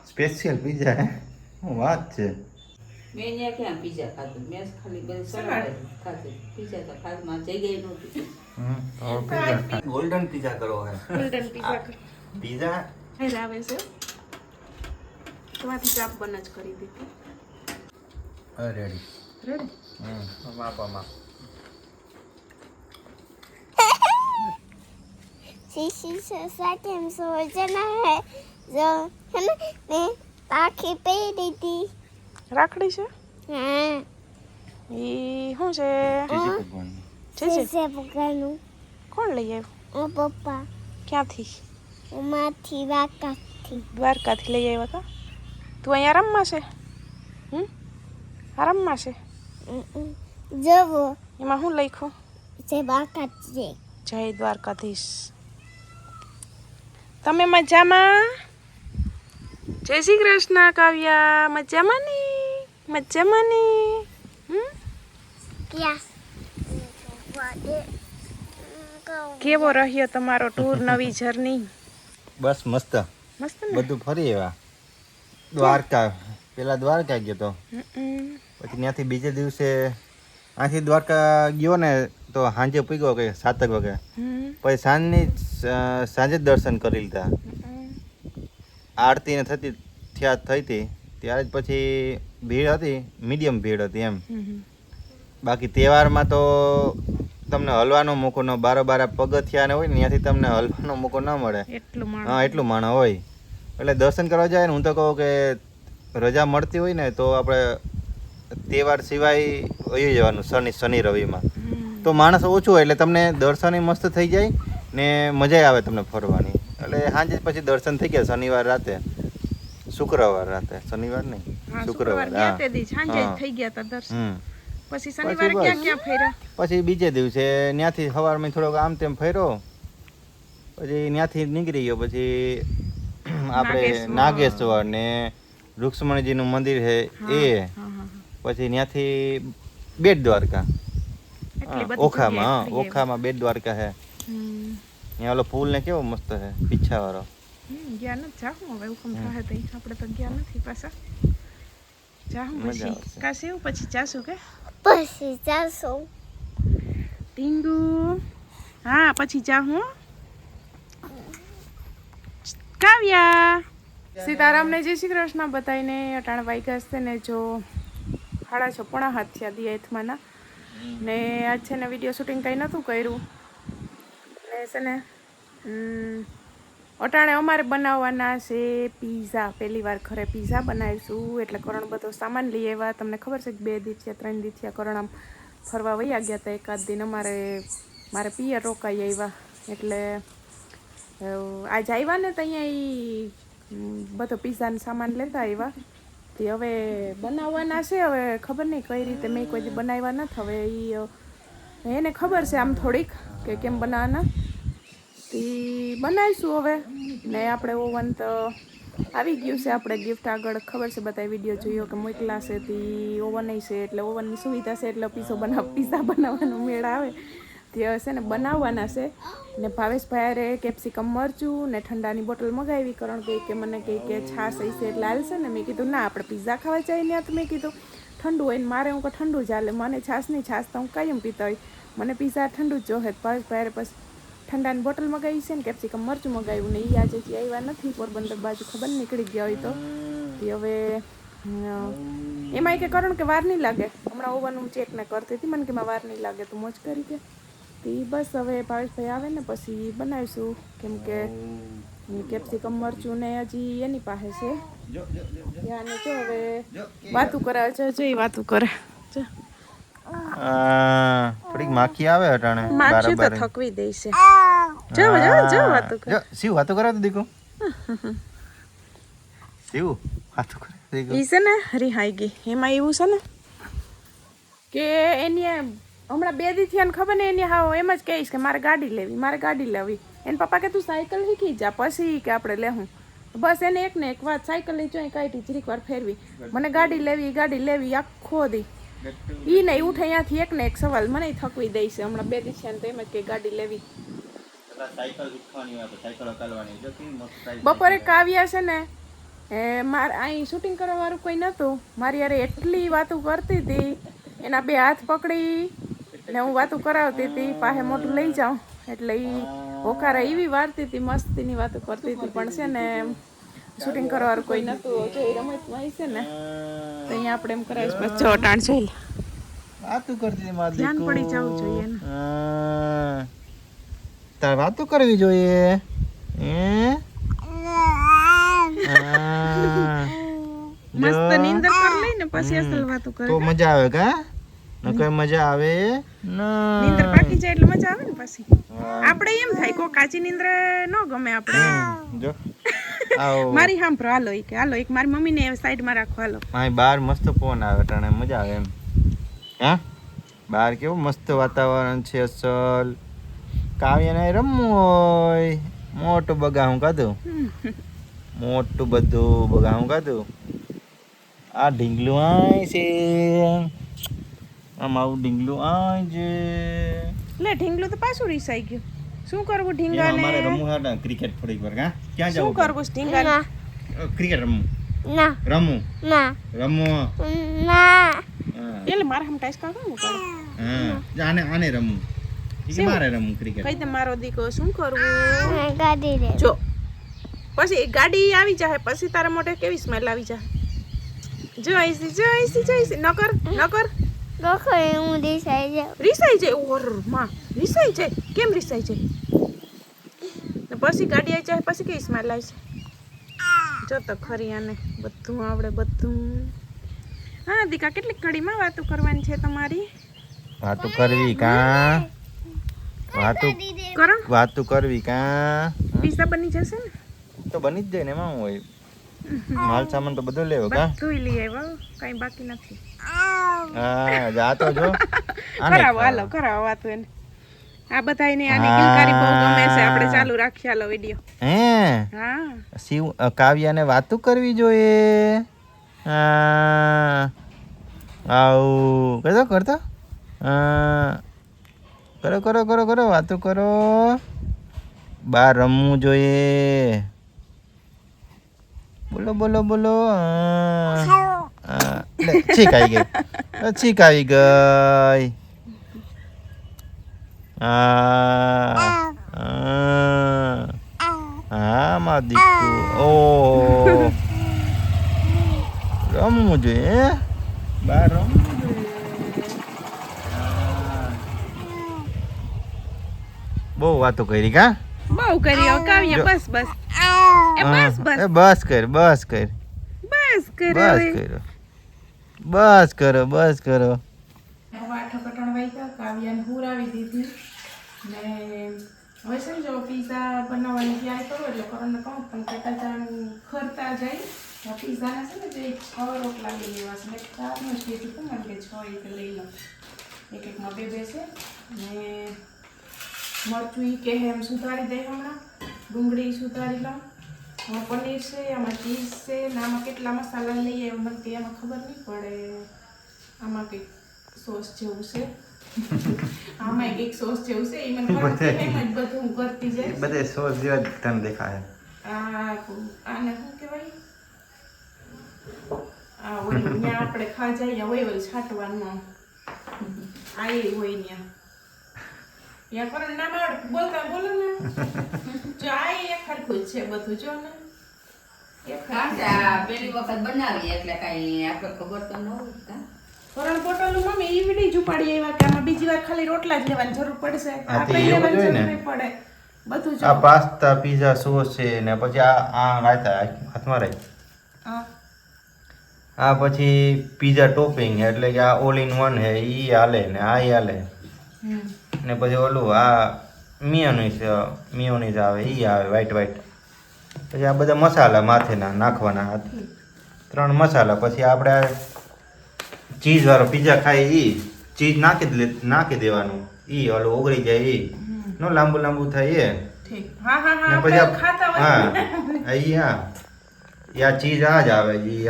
Special pizza હે વાત છે મેં ત્યાં ક્યાં પીઝા ખાધું મેં ખાલી બધું સલાડ ખાધું પીઝા તો ખાધમાં જગ્યાએ નહોતી ગોલ્ડન પિઝા કરો હે ગોલ્ડન પિઝા પિઝા હે આવે છે તમારી ચાપ બન જ કરી દીધી રેડી રેડી માપામાં शीशी से साथ हम सोचना है जो है ना मैं आँखें पे दी थी રાખડી છે हाँ ઈ શું છે છે से पकड़ूं કોણ લઈ આવ્યું ओ पप्पा ક્યાંથી उमा थी वाका थी દ્વારકાથી લઈ આવ્યા હતા તું અહીંયા આરામમાં છે આરામમાં છે जो वो એમાં શું લખ્યું से वाका थी જય દ્વારકાધીશ તમે મજામાં જય શ્રી કૃષ્ણ કાવ્યા મજામાં ને क्या કેવો રહ્યો તમારો ટૂર નવી જર્ની બસ મસ્ત મસ્ત ને બધું ફરી એવા દ્વારકા પેલા દ્વારકા ગયો તો પછી ત્યાંથી બીજે દિવસે આથી દ્વારકા ગયો ને તો સાંજે પૂગ્યો કે 7 વાગે પછી સાંજે જ દર્શન કરી લીધા આરતી ને થઈ હતી ત્યારે જ પછી ભીડ હતી મીડિયમ ભીડ હતી એમ બાકી તહેવારમાં તો તમને હલવાનો મોકો ન બારોબાર પગથિયા ને હોય ને ત્યાંથી તમને હલવાનો મોકો ન મળે હા એટલું માણસ હોય એટલે દર્શન કરવા જાય ને હું તો કહું કે રજા મળતી હોય ને તો આપણે તહેવાર સિવાય વહી જવાનું શનિ રવિમાં તો માણસ ઓછું હોય એટલે તમને દર્શન મસ્ત થઈ જાય ને મજા આવે તમને ફરવાની એટલે સાંજે પછી દર્શન થઈ ગયા શનિવાર રાતે શુક્રવાર રાતે શનિવાર નહીં શુક્રવાર હા સાંજે થઈ ગયા હતા દર્શન પછી શનિવારે ક્યાં ક્યાં ફર્યા પછી બીજે દિવસે ત્યાંથી સવારમાં થોડોક આમ તેમ ફર્યો પછી ત્યાંથી નીકળી ગયો પછી આપણે નાગેશ્વર ને રૂક્ષ્મણીજીનું મંદિર છે એ પછી ત્યાંથી બેટ દ્વારકા ઓખામાં બેટ દ્વારકા છે ત્યાં ઓલો પુલ ને કેવો મસ્ત છે પીછા વાળો ગયા નથી જાઉં હવે હુકમ થાય તો આપણે તો ગયા નથી પાછા જાઉં પછી કાશે એવું પછી જાશું કે પછી જાશો ટીંગુ હા પછી જાઉં કાવ્યા સીતારામને જય શ્રી કૃષ્ણ બતાવીને અટાણ વાગ્યા હશે ને જો 6:30 થયા દિયાથમાંના ને આજ છે ને વિડીયો શૂટિંગ કંઈ નહોતું કર્યું ને છે ને અટાણે અમારે બનાવવાના છે પીઝા પહેલી વાર ઘરે પીઝા બનાવીશું એટલે કરણ બધો સામાન લઈ આવ્યા તમને ખબર છે કે 2 દી થયા 3 દી થયા કરણ આમ ફરવા વયા ગયા હતા એકાદ દિન મારે પિયર રોકાઈ આવ્યા એટલે આજ આવ્યા ને તો અહીંયા બધો પીઝાનો સામાન લેતા આવ્યા તે હવે બનાવવાના છે હવે ખબર નહીં કઈ રીતે મેં કોઈ બનાવ્યા નથી હવે એને ખબર છે આમ થોડીક કે કેમ બનાવવાના તે બનાવીશું હવે ને આપણે ઓવન તો આવી ગયું છે આપણે ગિફ્ટ આગળ ખબર છે બધા વિડીયો જોયો કે મોકલા છે તે ઓવન છે એટલે ઓવનની સુવિધા છે એટલે પીઝા બનાવવાનો મેળ આવે તે છે ને બનાવવાના છે ને ભાવેશભાઈ કેપ્સિકમ મરચું ને ઠંડાની બોટલ મગાવી કારણ કે મને કહે કે છાશ હશે એટલે હાલશે ને મેં કીધું ના આપણે પીઝા ખાવા જઈએ ત્યાં તો મેં કીધું ઠંડુ હોય ને મારે હું ઠંડુ જ હાલે મને છાશ નહીં છાશ તો હું કાયમ પીતા હોય મને પીઝા ઠંડુ જ જોહે ભાવેશભાઈ પછી ઠંડાની બોટલ મગાવી છે ને કેપ્સિકમ મરચું મગાવ્યું ને એ આજે આવ્યા નથી પોરબંદર બાજુ ખબર નીકળી ગયા હોય તો હવે એમાં કે કરણ કે વાર નહીં લાગે હમણાં ઓવન હું ચેક ને કરતી હતી મને કે વાર નહીં લાગે તો મોજ કરી કે તો બસ હવે ભાવેશભાઈ આવે ને પછી બનાવીશું કેમ કે કેપ્સિકમ મરચું ને હજી એની પાસે છે ત્યાં જો હવે વાતું કરાવે છે જોઈ વાતું કરે થોડીક માખી આવે અટાણે માખી તો થકવી દે છે જો વાતું કરે શિવ વાતો કરે તો દીકુ શિવ વાતો કરે દીકુ ઈ છે ને રિહાઈ ગઈ એમાં એવું છે ને કે એની હમણાં 2 દી થયા ને ખબર ને એની હા એમ જ કહીશ કે મારે ગાડી લેવી એને પપ્પા કે તું સાયકલ શીખી જા પછી કે આપણે લેવું બસ એને એક ને એક વાત સાયકલ લઈ જોઈ કાઢી જરીક વાર ફેરવી મને ગાડી લેવી આખો દી ઈ નહીં ઉઠે અહીંયાથી એક ને એક સવાલ મને થકવી દઈ છે હમણાં 2 દી થયા ને તો એમ જ કે ગાડી લેવી સાયકલ શીખવાની હોય તો સાયકલ હકાલવાની જો કેવી મસ્ત સાયકલ બપોરે કાવ્યા છે ને મારે અહીં શૂટિંગ કરવા વાળું કોઈ નહોતું મારી યારે એટલી વાતો કરતી હતી એના બે હાથ પકડી ને હું વાતો કરાવતી હતી પાસે મોટું લઈ જાઉં એટલે એ હોકારા એવી વારતી હતી મસ્તીની વાતો કરતી હતી પણ છે ને શૂટિંગ કરવા વાળું કોઈ નહોતું જો એ રમતમાં છે ને તો અહીંયા આપણે એમ કરાવીશ પછી જો ટાણ જોઈ લે વાતું કરતી હતી મારી ધ્યાન પડી જવું જોઈએ ને તાર વાતો કરવી જોઈએ મસ્ત નીંદર કરી લઈ ને પછી અસલ વાતો કરે તો મજા આવે કા નકર મજા આવે નીંદર પાકી જાય એટલે મજા આવે ને પછી આપણે એમ થાય કો કાચી નીંદર ન ગમે આપણે જો આવો મારી સાંભળો હાલો એક મારી મમ્મીને સાઈડમાં રાખો હાલો અહીં બહાર મસ્ત પવન આવે ટાણે મજા આવે એમ હા બહાર કેવું મસ્ત વાતાવરણ છે અસલ કાવ્યને રમવું હોય મોટું બગાહું કાધું મોટું બધું બગાહું કાધું આ ઢીંગલું આય છે આમ આવું ઢીંગલું આય છે લે ઢીંગલું તો પાછું રીસાઈ ગયું શું કરવું એમાં ઢીંગાને અમારે રમવું હતા ક્રિકેટ થોડીક વાર કા ક્યાં શું જવું કરવું છે ઢીંગાને ક્રિકેટ રમવું ના રમવું ના રમવું ના એટલે મારે હમ ટાઈસ કાઢવું પડે હા આને રમવું ઈ મારે રમવું ક્રિકેટ કઈ દે મારો દીકો શું કરવું ગાડી રે જો પછી એક ગાડી આવી જાય પછી તારા મોઢે કેવી સ્મેલ આવી જાય જોઈસી નકર ગોખો હું દેસાઈ જાઉં રીસાઈ જાય ઓર માં રીસાઈ જાય કેમ રીસાઈ જાય ને પછી ગાડી આવી જાય પછી કેવી સ્મેલ આવે છે જો તો ખરી આને બધું આવડે બધું હા દીકા કેટલીક ઘડીમાં વાતો કરવાની છે તમારી વાતું કરવી કા કરો વાતું કરવી કા પીઝા બની જશે ને તો બની જ જાય ને એમાં શું હોય માલ સામાન તો બધો લેવો કા બધું લઈ આવ્યો કઈ બાકી નથી હા જા તો જો કરાવો હાલો કરાવો વાતો એને આ બધાને આની કિલકારી બહુ ગમે છે આપણે ચાલુ રાખીએ હાલો વિડિયો હે હા શિવ કાવ્યાને વાતું કરવી જોઈએ હા આવું કરતો કરો વાતું કરો બહાર રમવું જોઈએ બોલો છીક આવી ગઈ હા માં દીકુ ઓ રમવું જોઈએ બહાર રમવું જોઈએ બહુ વાતો કરી કા બહુ કરી કાવ્યા બસ કર બસ કરો કરો આઠ કટણ વાગ્યા કાવ્યાને હુરાવી દીધી ને હવે સમજો પીઝા બનાવવાની તૈયારી કરો એટલે કરણને કહું પણ કટાચાણ ખરતા જાય પીઝાના છે ને જે 6 રોટલા લઈ લેવા છે મેં 4 જ કીધું હતું મને કે 6 એક લઈ લો એકમાં બે છે ને મરચું ઈ કે એમ સુધારી દે હમણાં ડુંગળી સુધારી લઉં પનીર છે આમાં ચીઝ છે ને આમાં કેટલા મસાલા લઈએ મને તે એમાં ખબર નહીં પડે આમાં કંઈક સોસ જેવું છે આમાં કંઈક સોસ જેવું છે એ મને ખબર છે એમ જ બધું હું કરતી જાય બધે સોસ જેવા જ તને દેખાય આને શું કહેવાય આ હોય ત્યાં આપણે ખા જઈએ હોય છાંટવાનું આ એ હોય ત્યાં યા કરો ના માડ બોલતા બોલો ને જો આ એક ખરખું છે બધું જો ને પેલી વખત બનાવી એટલે કઈ આપણે ખબર તો ન હોય કા કરણ પોટલું મમ્મી ઈ વિડી જ ઉપાડી આવ્યા કે આમાં બીજી વાર ખાલી રોટલા જ લેવાની જરૂર પડશે હા, તે આપણે એવું લેવાની જોઈએ જરૂર ને. નહીં પડે બધું આ જો પાસ્તા પીઝા સોસ છે ને પછી આ રાયતા હાથમાં રાખ હા આ પછી પીઝા ટોપિંગ એટલે કે આ ઓલ ઇન વન હે ઈ હાલે ને આ હાલે ને પછી ઓલું આ મિયોનીઝ આવે ઈ આવે વ્હાઈટ પછી આ બધા મસાલા માથેના નાખવાના 3 મસાલા પછી આપણે ચીઝ વાળો પીઝા ખાય ઈ ચીઝ નાખી દેવાનું ઈ ઓલું ઓગળી જાય ઈ નો લાંબુ થાય એ ઠીક હા હા ને હા પછી આપણે ખાતા હોય હા યા ચીઝ આ જ આવે ઈ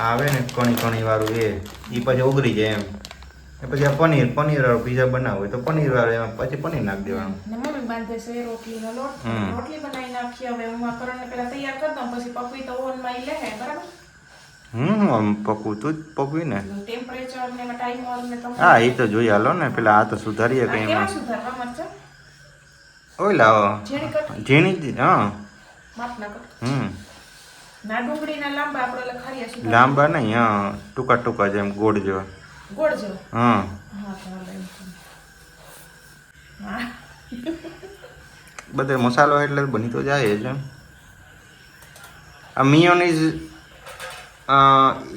આવે ને કણી વાળું એ ઈ પછી ઓગળી જાય એમ પછી આ પનીર વાળો પીઝા બનાવવો હોય તો પનીર વાળો એમાં પછી પનીર નાખી દેવાનું. ને મમ્મી બાંધે છે રોટલીનો લોટ. રોટલી બનાવી નાખી. હવે હું આ કરણને પેલા તૈયાર કરતો પછી પપ્પી તો ઓવનમાં ઈ લે બરાબર. આમ પકવું તું જ પકવી ને. ટેમ્પરેચર ને એમાં ટાઈમ વાળું ને તમે હા એ તો જોઈ હાલો ને પેલા આ તો સુધારીએ કઈ કેવા એમાં. સુધારવા મરચા ઓય લાવો ઝીણી કટ ઝીણી જ હા. માપ ના કટ હમ ના ડુંગળીના લાંબા આપણે લખારીયા સુધાર લાંબા નહીં હા ટૂંકા ટૂંકા જેમ ગોળ જેવા. ગોળ જેવો હા હા ચાલે એમ તો. હા બધે મસાલો એટલે બની તો જાય જ એમ. આ મિયોનીઝ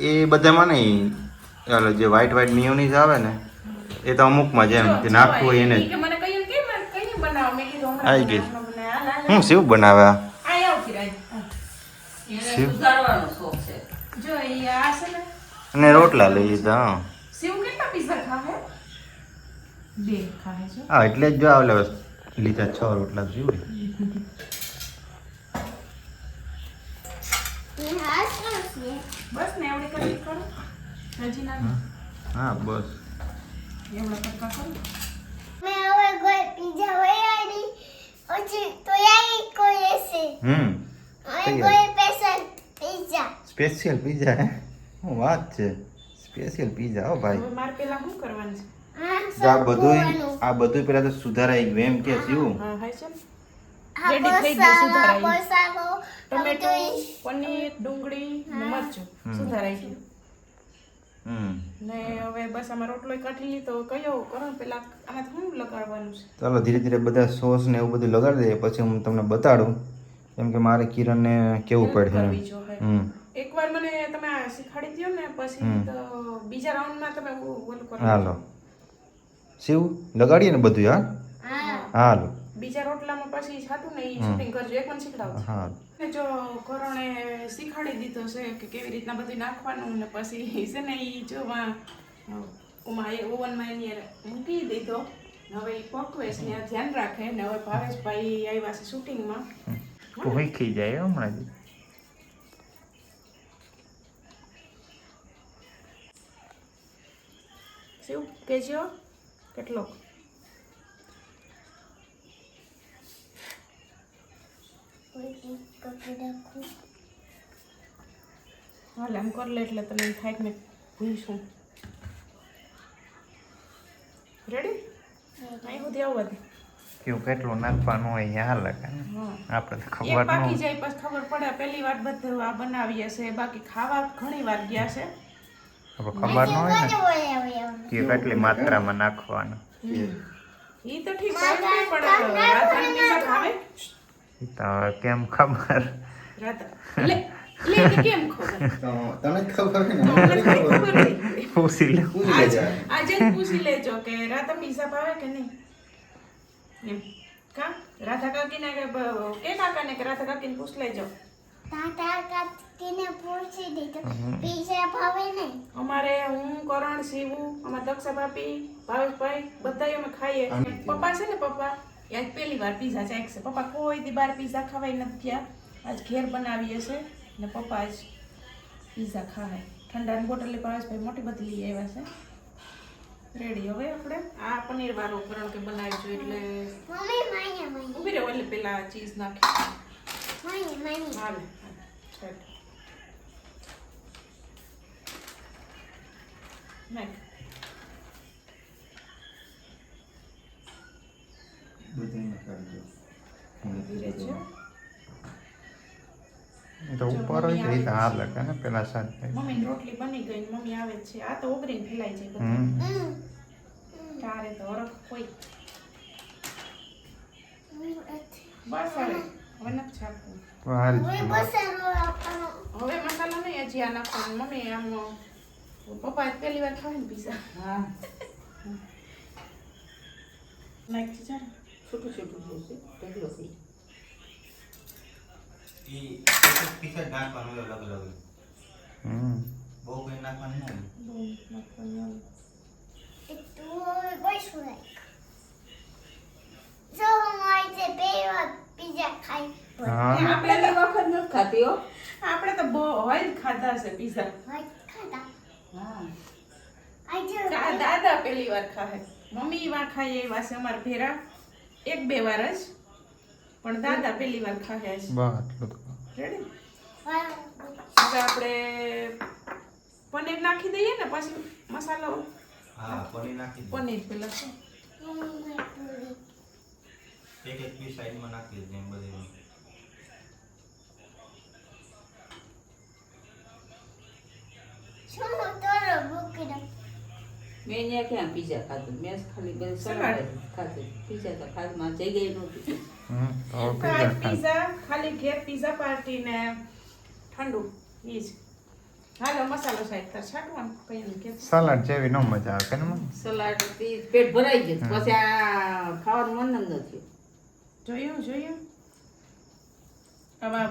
એ બધામાં નહીં ચાલો જે વ્હાઈટ મિયોનીઝ આવે ને એ તો અમુકમાં જેમ જે નાખવું હોય એને જ. કે મને કઈ કે મને કઈ બનાવ મેં કીધું આવી ગઈ. હમણાં હું શિવ બનાવે આ? આ આવતી રાઈ એને સુધારવાનો શોખ છે. જો એ આ છે ને અને રોટલા લઈ લીધા હા. શિવ કેટલા પીઝા ખાહે? 2 ખાહે છે. હા એટલે જ જો આવલે લીધા 6 રોટલા જોયું. બસ ને એવડી કરી કરો હજી ના હા બસ એવડા કરતા કરો. મેં હવે કોઈ પીઝા વયાડી પછી તો યાઈ કોઈ એસે હવે કોઈ સ્પેશિયલ પીઝા સ્પેશિયલ પીઝા હે શું વાત છે સ્પેશિયલ પીઝા હો ભાઈ. હવે મારે પેલા શું કરવાનું છે? તો આ બધું પેલા તો સુધારાઈ ગયું એમ કે શું? હા હાય છે રેડી થઈ ગયું સુધારાઈ. ટમેટો પનીર ડુંગળી ને મરચું સુધારાઈ ગયું. ને હવે બસ આમાં રોટલો કાઢી લીધો. કયો કરો પેલા આમાં શું લગાડવાનું છે? ચાલો ધીરે ધીરે બધા સોસ ને એવું બધું લગાડી દઈએ પછી હું તમને બતાડું કેમ કે મારે કિરણને કેવું પડે કરવી જોઈએ. એકવાર મને તમે આ શીખવાડી દ્યો ને પછી તો બીજા રાઉન્ડમાં તમે ઓલું કરો. હાલો શિવ લગાડીએ ને બધું હા હાલો બીજા રોટલામાં પછી છાતું ને ઈ શૂટિંગ કરજો. એક મને શીખડાવજો. હા જો કરણે શીખવાડી દીધો છે કે કેવી રીતના બધું નાખવાનું ને પછી છે ને ઈ જો ઓમાં ઓવનમાં એની મૂકી દીધો. હવે ઈ પકવે છે ને ધ્યાન રાખે ને હવે ભાવેશભાઈ આવ્યા છે શૂટિંગમાં. ભૂખી જાય હમણાં જ. શું કહેજો કેટલો હાલ આમ કર લે એટલે તમે એમ થાય કે મેં ભૂલશું. રેડી અહીં સુધી આવવા દે. કેવું કેટલું નાખવાનું હોય હાલ આપણે તો ખબર એક બાકી જાય પછી ખબર પડે. પહેલી વાર બધું આ બનાવીએ છે બાકી ખાવા ઘણી વાર ગયા છે. ખબર ન હોય ને કે કેટલી માત્રામાં નાખવાનું. ઈ તો ઠીક છે પણ રાધાને પીઝા ભાવે તો કેમ ખબર? રાધા લે લે કેમ ખબર? તને ખબર મને કઈ ખબર નહીં. પૂછી લે આજે જ પૂછી લેજો કે રાધા પીઝા ભાવે કે નહીં એમ. કા રાધા કાકીને કે કાકાને કે રાધા કાકીને પૂછ લેજો. તાતા કાકીને પૂછી દીધો પીઝા ભાવે ને અમારે હું કરણ શિવુ અમાર દક્ષા ભાભી ભાવેશભાઈ બધાય અમે ખાઈએ. પપ્પા છે ને પપ્પા આજ પહેલી વાર પીઝા ચાખશે. પપ્પા કોઈ દી બાર પીઝા ખવાય નથી ગયા. આજ ઘેર બનાવીએ છે ને પપ્પા આજ પીઝા ખાય. ઠંડાની બોટલ ભાવેશભાઈ મોટી બધી લઈ આવ્યા છે. રેડી હવે આપણે આ પનીર વાળો કરણ કે બનાવીશું એટલે મમ્મી માય ઉભી રહે એટલે પેલા ચીઝ નાખી માય હાલે નાખ. ધીરે છે તો ઉપર હોય તો હાલ લગે ને પેલા સાથે. મમ્મીની રોટલી બની ગઈ ને મમ્મી આવે છે. આ તો ઓગરીને ફેલાઈ જાય બધું. તારે તો હરખ કોઈ બસ હવે નથી છાપવું. હવે મસાલો નહીં હજી આ નાખવાનું. મમ્મી આમ પપ્પા પહેલી વાર ખાવે ને પીઝા. હા નાખી ચાલ છૂટું છૂટું જોશે ઢગલો થઈ. બહુ કઈ નાખવાનું નહીં. બહુ નાખવાનું આવે. હા આપણે તો વખત નથી ખાતી હો. આપણે તો બહુ હોય જ ખાધા છે પીઝા. હા દાદા પહેલી વાર ખાય, મમ્મી વાર ખાય એ વાસે અમાર ભેરા 1-2 વાર જ, પણ દાદા પહેલી વાર ખાય છે. રેડી? હવે આપણે પનીર નાખી દઈએ ને, પછી મસાલો. હા, પનીર નાખી દે. પનીર પેલા છે એક પીસ સાઈડમાં નાખી દે એમ બધું. શું તોરો બુકડો મેં અહીંયા ક્યાં પીઝા ખાધું, મેં ખાલી બધું સલાડ જ ખાધું. પીઝા તો ખાધમાં જગ્યાએ નહોતી. આજ પીઝા ખાલી ઘેર પીઝા પાર્ટી ને ઠંડુ ઈ જ. હાલો મસાલો સાઈડ પર છાંટવાનું કઈ કે સલાડ જેવી નો મજા આવે કે ને મમ્મી? સલાડથી પેટ ભરાઈ ગયું. પછી આ ખાવાનું મન જ નથી. જોયું હવે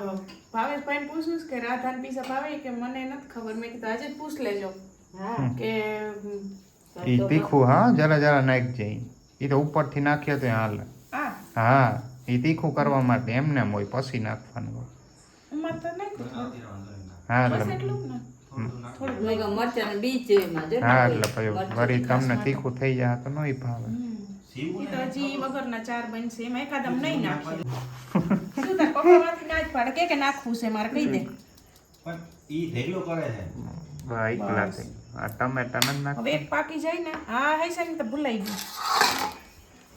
ભાવેશભાઈને પૂછું કે રાધાને પીઝા ભાવે કે મને નથી ખબર. મેં કીધું આજે જ પૂછ લેજો હા કે ઈ તીખું હા જરા નાખજે. ઈ તો ઉપરથી નાખ્યો તો હાલે. હા ઈ તીખું કરવા માટે એમને હોય પછી નાખવાનું હોય. એમાં તો નાખ્યું હા બસ એટલે એટલું જ ને. મેં કહ્યું મરચાંનું બીજ છે એમાં જો હા નાખેલું. એટલે પછી મરચાંની વળી તમને ખાસમાં. તીખું થઈ જાય તો નહીં ભાવે. ઈ તો હજી વગરના 4 બનશે, એમાં એકાદમ નહીં નાખીએ. શું તાર પપ્પામાંથી ના જ પાડે કે નાખવું છે મારે કહી દે. પણ ઈ ઢેગલો કરે છે. બા એકલા થઈ આ ટમેટા ન નાખ. હવે એક પાકી જાય ને, હા હે છે ને તો ભૂલાઈ ગયું.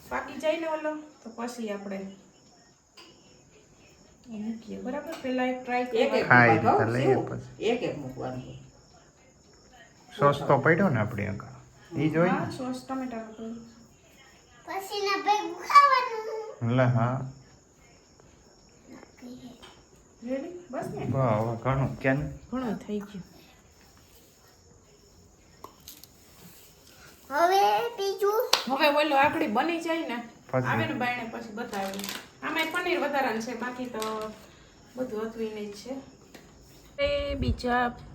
પાકી જાય ને ઓલો તો પછી આપણે મૂકીએ બરાબર. પેલા એક ટ્રાય એક કરીએ. ખાઈ મૂકવા રીતે લઈએ કહું, પછી. એક મૂકવાનું. સોસ તો પડ્યો ને આપણી આગળ ઈ જોઈ હા સોસ ટમેટાનો કર્યો. પછી ના ભેગું ખાવાનું લે હા રેડી બસ ને બા હવે ઘણું કેમ ઘણું થઈ ગયું. હવે બીજું હવે બોલો આકડી બની જાય ને પછી? આવે ને બાયણે પછી બતાવ્યું. આમાં પનીર વધારાનું છે, બાકી તો બધું હતું એને જ છે. એ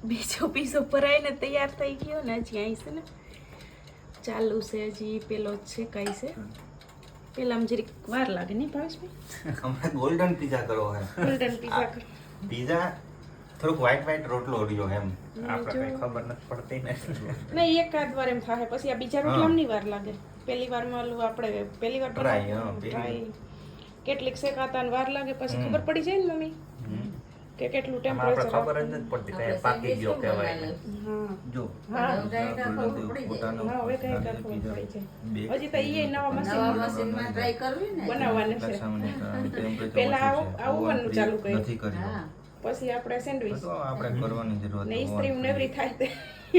બીજો પીઝો ભરાઈને તૈયાર થઈ ગયો ને હજી અહીં છે ને ચાલુ છે, હજી પેલો જ છે કાંઈ છે. પેલામાં જરીક વાર લાગે નહીં ભાવેશભાઈ? હમણાં ગોલ્ડન પીઝા કરો હે. ગોલ્ડન પીઝા પીઝા થોડુંક વ્હાઈટ રોટલો રહ્યો એમ. આપણે કઈ ખબર નથી પડતી ને નહીં એકાદ વાર એમ થાય, પછી આ બીજા રોટલામાં નહીં વાર લાગે. પહેલી વારમાં ઓલું આપણે પહેલી વાર Try, હા, ટ્રાય કેટલીક શેકાતા ને વાર લાગે, પછી ખબર પડી જાય ને મમ્મી કે કેટલું આપણે ટેમ્પરેચર. ખબર જ નથી પડતી કે પાકી ગયો કહેવાય. હા જો હા પોતાનો હા હવે કઈ ખબર પડી જાય. હજી તો ઈ નવા નવા મશીન મશીનમાં ટ્રાય કરવી ને. બનાવવાનું છે. પહેલા આવવાનું ચાલુ કર્યું. નથી કર્યું. હા. પછી આપણે સેન્ડવિચ તો આપણે કરવાની જરૂર ને નથી. ઈસ્ત્રી નેવરી થાય તે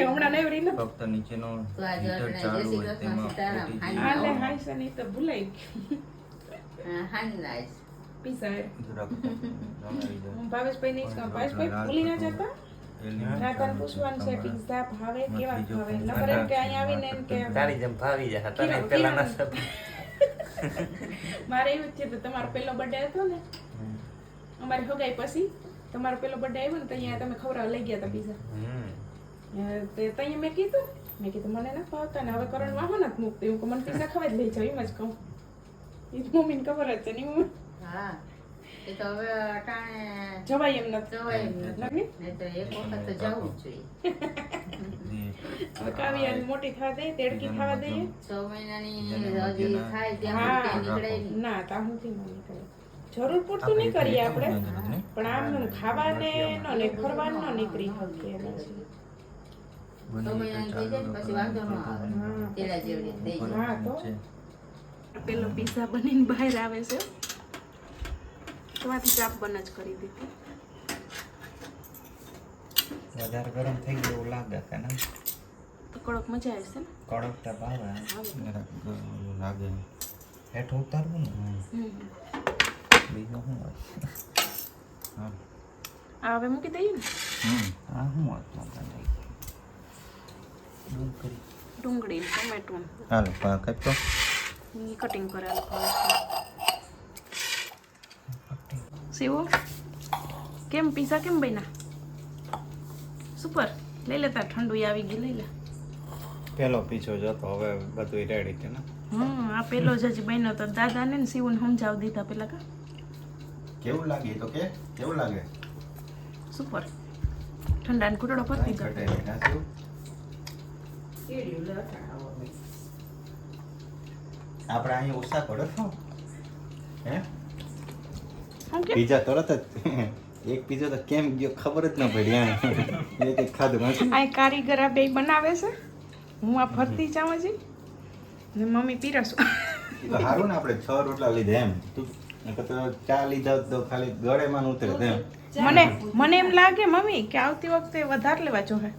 હમણાં નેવરી ન ફક્ત નીચેનો તો આજે હીટર આપણે ચાલુ જય હોય શ્રી તેમાં કૃષ્ણ સીતારામ. ફૂટી હા. આને હાઈસા ની તો ભૂલાઈ ગયું. હાંજના જ. પીઝા જરાક રમાડી જાય. ભાવેશભાઈ ની ભાવેશભાઈ ભૂલી ના જતા. એની રાધાને પૂછવાનું છે પીઝા ભાવે કેવા ભાવે, નકર એમ કે અહીંયા આવીને એમ કે તારી જેમ ભાવી જાય તને કિરણ- પેલા ના મારે એવું જ થયું હતું, તમારો પહેલો બર્થડે હતો ને અમારી હગાઈ પછી તમારો પહેલો બર્થડે આવ્યો ને તો અહીંયા તમે ખવડાવવા લઈ ગયા હતા પીઝા. તે ત્યાં મેં કીધું મને ના ભાવતા ને હવે કરણ વાહો નથી મૂકતી. હું કહું, મને પીઝા ખવાય જ લઈ જાવ એમ જ કહું. એ મમ્મીને ખબર જ છે ને મમ્મી હા. એ તો હવે અટાણે જવાય એમ નથી. જવાય નહીં. નથી? નહીં તો એક વખત તો જવું જ જોઈએ. હવે કાવ્યાને મોટી થવા દઈએ, તેડકી થવા દઈએ. 6 મહિનાની હજી થાય ત્યાં હા. સુધી નીકળે નહીં. ના ત્યાં સુધી ન નીકળે. જરૂર પૂરતું નહીં કરીએ આપણે, પણ આમ ખાવાને નો ને ફરવાને નો નીકળી શકીએ એમ છે. 6 મહિનાની થઈ જાય ને પછી વાંધો ન આવે. હા. તેડા જેવડી થઈ જાય. હા તો પેલો પીઝા બનીને બહાર આવે છે, તમારી ચાપ બન જ કરી દીધી. વધારે ગરમ થઈ ગયું એવું લાગે કે ના? તો કડક મજા આવશે ને. કડક તો ભાવે. જરાક લાગે. હેઠ ઉતારવું ને હમ. બીજું શું હોય? આ હવે મૂકી દઈએ ને. આ શું હોય ડુંગળી ટમેટું હાલો કાપતો. કટિંગ કરેલું સીવો. કેમ પીઝા કેમ બન્યા? સુપર. લઈ લેતા ઠંડુ આવી ગઈ, લઈ લે. પેલો પીછો જતો હવે બધું રેડી છે ને. આ પેલો જ હજી બન્યો તો દાદાને ને સીવને સમજાવી દીધા પેલા કા. કેવું લાગે એ તો કે કેવું લાગે? સુપર. ઠંડાને ઘૂંટડો ભરી દીધો. ઘટે નાખ્યું. કેળિયું લસણ આવે. આપણે અહીંયા ઓછા પડે છો હે શું કે પીઝા તરત જ એક પીઝા તો કેમ ગયો ખબર જ ન પડી હા એક એક ખાધું નથી આ કારીગર આ બે બનાવે છે હું આ ફરતી જાઉં હજી ને મમ્મી પીરસું તો સારું ને આપણે 6 રોટલા લીધા એમ તું નકર તો 4 લીધા હોત તો ખાલી ગળેમાં ન ઉતરે તેમ મને એમ લાગે મમ્મી કે આવતી વખતે વધારે લેવા જોઈએ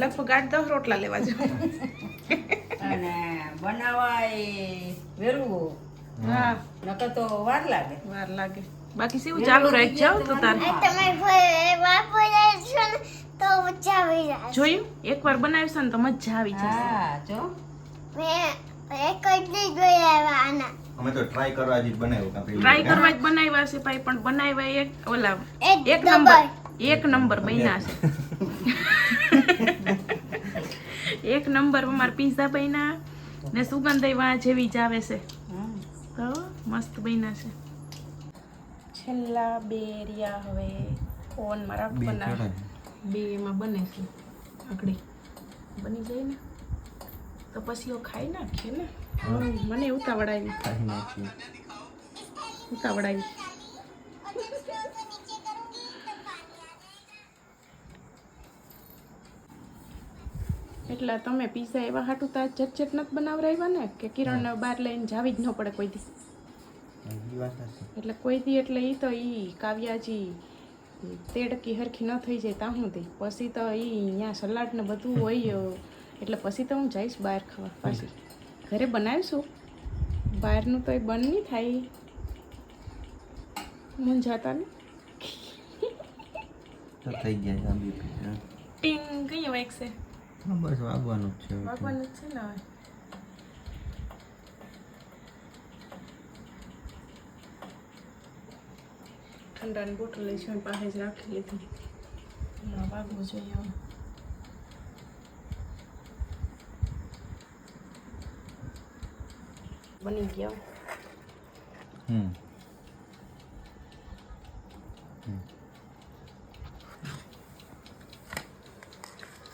લગભગ 8-10 રોટલા લેવા જોઈએ અને બનાવવા એ વેરવું હા નકર તો વાર લાગે. વાર લાગે બાકી શું ચાલુ રાખ જાવ તો તાર તમે બાપુ જાય છો ને તો મજા આવી જાય જોયું એકવાર બનાવીશ ને તો મજા આવી જશે હા જો મેં એક જ નહીં જોયા આના અમે તો ટ્રાય કરવા જ બનાવ્યું કાપી ટ્રાય કરવા જ બનાવ્યા છે ભાઈ પણ બનાવ્યા એક ઓલા એક એક નંબર બન્યા છે એક નંબર અમાર પીઝા બન્યા ને સુગંધ વાં જેવી જ આવે છે તો મસ્ત બન્યા છે છેલ્લા બે રહ્યા હવે ઓવનમાં રાખવાના બે એમાં બને છે આકડી બની જાય ને તો પછી ખાઈ નાખીએ ને મને ઉતાવળ આવી એટલે તમે પીઝા એવા હાટું તો ઝટઝટ નથી બનાવરાવ્યા ને કે કિરણને બહાર લઈને જાવી જ ન પડે કોઈ દી એટલે કોઈ દી એટલે ઈ તો ઈ કાવ્યાજી તેડકી હરખી ન થઈ જાય ત્યાં સુધી પછી તો ઈ અહીંયા સલાડ ને બધું હોય એટલે પછી તો હું જઈશ બહાર ખાવા પાછી ઘરે બનાવીશું બહારનું તો એ બંધ નહીં થાય મૂંઝાતા ને તો થઈ ગયા આંબી પીઝા ટીંગ કઈ વાગશે બસ વાગવાનું જ છે વાગવાનું જ છે ને હવે ઠંડાની બોટલ લઈ છે પાસે જ રાખી લીધી હમણાં વાગવું જોઈએ હવે બની ગયા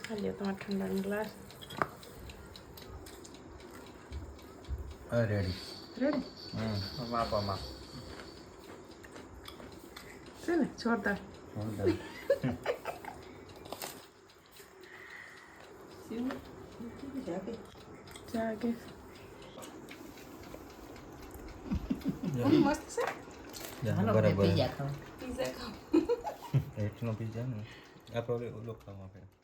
હાલ્યો તમારા ઠંડાનો ગ્લાસ રેડી રેડી માપામાં છે ને જોરદાર જાગે મસ્ત છે હાલો બરાબર પીઝા ખાવા. પીઝા ખાવ એટલો પીઝા ને આપણે ઓલો ખાવા આપણે